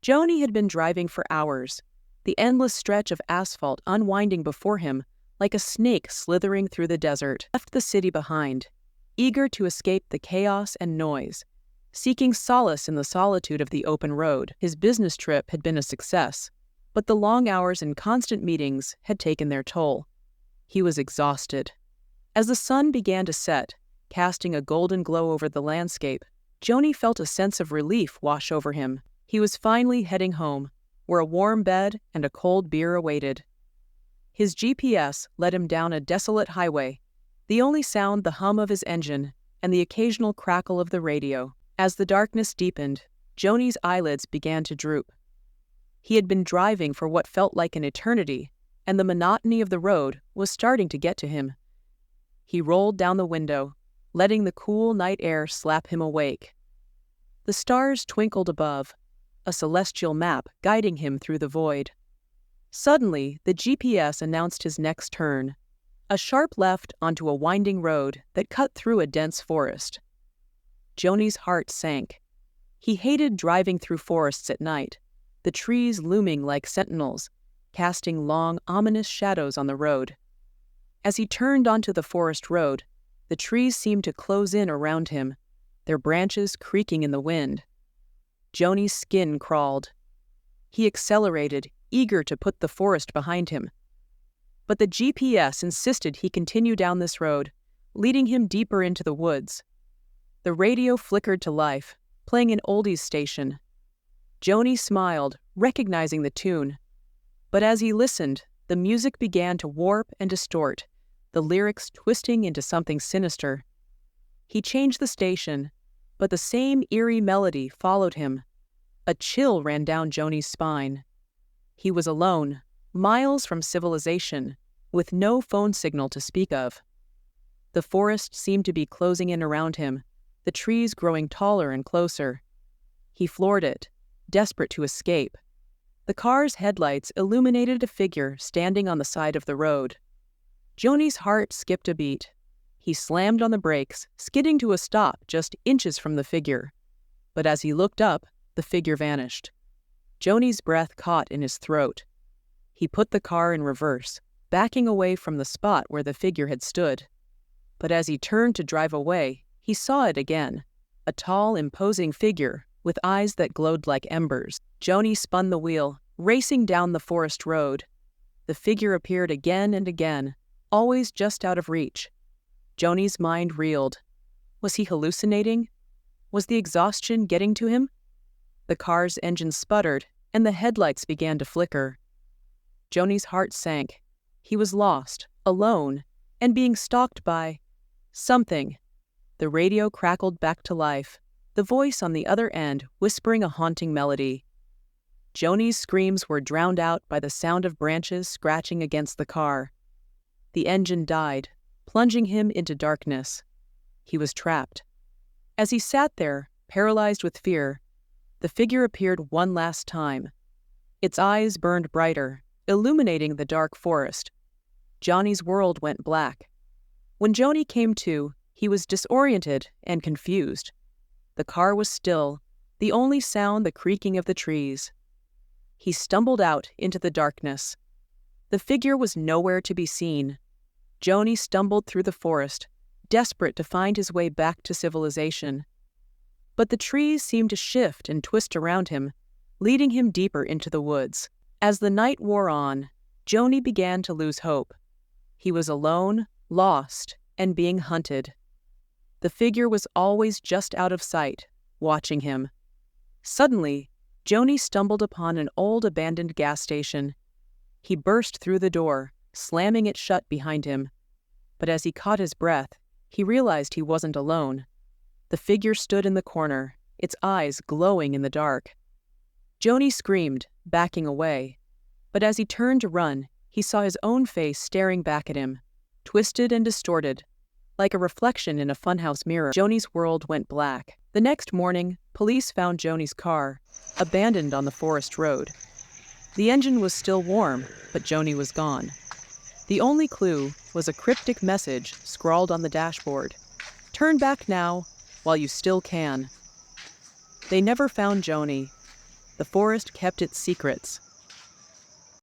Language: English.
Joni had been driving for hours, the endless stretch of asphalt unwinding before him like a snake slithering through the desert. Left the city behind, eager to escape the chaos and noise, seeking solace in the solitude of the open road. His business trip had been a success, but the long hours and constant meetings had taken their toll. He was exhausted. As the sun began to set, casting a golden glow over the landscape, Joni felt a sense of relief wash over him. He was finally heading home, where a warm bed and a cold beer awaited. His GPS led him down a desolate highway, the only sound the hum of his engine and the occasional crackle of the radio. As the darkness deepened, Joni's eyelids began to droop. He had been driving for what felt like an eternity, and the monotony of the road was starting to get to him. He rolled down the window, letting the cool night air slap him awake. The stars twinkled above, a celestial map guiding him through the void. Suddenly, the GPS announced his next turn, a sharp left onto a winding road that cut through a dense forest. Joni's heart sank. He hated driving through forests at night, the trees looming like sentinels, casting long, ominous shadows on the road. As he turned onto the forest road, the trees seemed to close in around him, their branches creaking in the wind. Joni's skin crawled. He accelerated, eager to put the forest behind him. But the GPS insisted he continue down this road, leading him deeper into the woods. The radio flickered to life, playing an oldies station. Joni smiled, recognizing the tune. But as he listened, the music began to warp and distort, the lyrics twisting into something sinister. He changed the station, but the same eerie melody followed him. A chill ran down Joni's spine. He was alone, miles from civilization, with no phone signal to speak of. The forest seemed to be closing in around him, the trees growing taller and closer. He floored it, desperate to escape. The car's headlights illuminated a figure standing on the side of the road. Joni's heart skipped a beat. He slammed on the brakes, skidding to a stop just inches from the figure. But as he looked up, the figure vanished. Joni's breath caught in his throat. He put the car in reverse, backing away from the spot where the figure had stood. But as he turned to drive away, he saw it again, a tall, imposing figure with eyes that glowed like embers. Joni spun the wheel, racing down the forest road. The figure appeared again and again, always just out of reach. Joni's mind reeled. Was he hallucinating? Was the exhaustion getting to him? The car's engine sputtered, and the headlights began to flicker. Joni's heart sank. He was lost, alone, and being stalked by something. The radio crackled back to life, the voice on the other end whispering a haunting melody. Joni's screams were drowned out by the sound of branches scratching against the car. The engine died, plunging him into darkness. He was trapped. As he sat there, paralyzed with fear, the figure appeared one last time. Its eyes burned brighter, illuminating the dark forest. Joni's world went black. When Joni came to, he was disoriented and confused. The car was still, the only sound the creaking of the trees. He stumbled out into the darkness. The figure was nowhere to be seen. Joni stumbled through the forest, desperate to find his way back to civilization. But the trees seemed to shift and twist around him, leading him deeper into the woods. As the night wore on, Joni began to lose hope. He was alone, lost, and being hunted. The figure was always just out of sight, watching him. Suddenly, Joni stumbled upon an old abandoned gas station. He burst through the door, slamming it shut behind him. But as he caught his breath, he realized he wasn't alone. The figure stood in the corner, its eyes glowing in the dark. Joni screamed, backing away. But as he turned to run, he saw his own face staring back at him, twisted and distorted, like a reflection in a funhouse mirror. Joni's world went black. The next morning, police found Joni's car, abandoned on the forest road. The engine was still warm, but Joni was gone. The only clue was a cryptic message scrawled on the dashboard. "Turn back now, while you still can." They never found Joni. the forest kept its secrets,